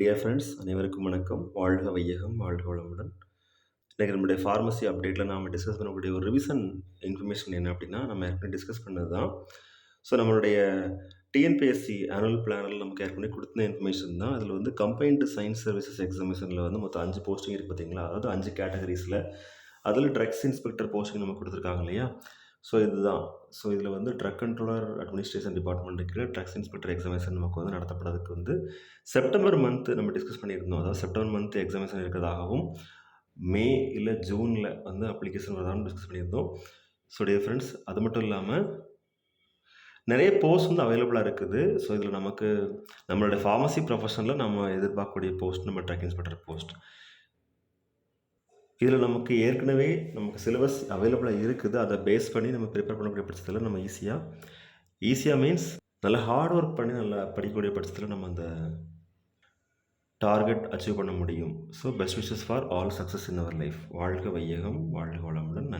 Dear friends அனைவருக்கும் வணக்கம். வாழ்க வையகம், வாழ்க வளமுடன். இன்னைக்கு நம்முடைய ஃபார்மசி அப்டேட்டில் நாம் டிஸ்கஸ் பண்ணக்கூடிய ஒரு ரிவிஷன் இன்ஃபர்மேஷன் என்ன அப்படின்னா, நம்ம ஏற்கனவே டிஸ்கஸ் பண்ணது தான். ஸோ நம்மளுடைய டிஎன்பிஎஸ்சி ஆனுவல் பிளானில் நமக்கு ஏற்கனவே கொடுத்த இன்ஃபர்மேஷன் தான். அதில் வந்து கம்பைன்டு சயின்ஸ் சர்வீசஸ் எக்ஸாமினேஷனில் வந்து மொத்தம் 5 போஸ்டிங் இருக்குது பார்த்தீங்களா? அதாவது 5 கேட்டகரிஸில் அதில் ட்ரக்ஸ் இன்ஸ்பெக்டர் போஸ்டிங் நம்ம கொடுத்துருக்காங்க இல்லையா? ஸோ இதுதான். ஸோ இதில் வந்து ட்ரக் கண்ட்ரோலர் அட்மினிஸ்ட்ரேஷன் டிபார்ட்மெண்ட்டுக்கு ட்ரக்ஸ் இன்ஸ்பெக்டர் எக்ஸாமினேஷன் நமக்கு வந்து நடத்தப்படுறதுக்கு வந்து செப்டம்பர் மந்த் நம்ம டிஸ்கஸ் பண்ணியிருந்தோம். அதாவது செப்டம்பர் மந்த் எக்ஸாமினேஷன் இருக்கிறதாகவும், மே இல்லை ஜூனில் வந்து அப்ளிகேஷன் வரதாகவும் டிஸ்கஸ் பண்ணியிருந்தோம். ஸோ டியர் ஃப்ரெண்ட்ஸ், அது மட்டும் இல்லாமல் நிறைய போஸ்ட் வந்து அவைலபிளாக இருக்குது. ஸோ இதில் நமக்கு நம்மளுடைய ஃபார்மசி ப்ரொஃபஷனில் நம்ம எதிர்பார்க்கக்கூடிய போஸ்ட் நம்ம ட்ரக் இன்ஸ்பெக்டர் போஸ்ட். இதில் நமக்கு ஏற்கனவே நமக்கு சிலபஸ் அவைலபிளாக இருக்குது. அதை பேஸ் பண்ணி நம்ம ப்ரிப்பேர் பண்ணக்கூடிய பட்சத்தில் நம்ம ஈஸியாக மீன்ஸ் நல்லா ஹார்ட் ஒர்க் பண்ணி நல்லா படிக்கக்கூடிய பட்சத்தில் நம்ம அந்த டார்கெட் அச்சீவ் பண்ண முடியும். So best wishes for all success in our life. வாழ்க வையகம், வாழ்க வளமுடன்.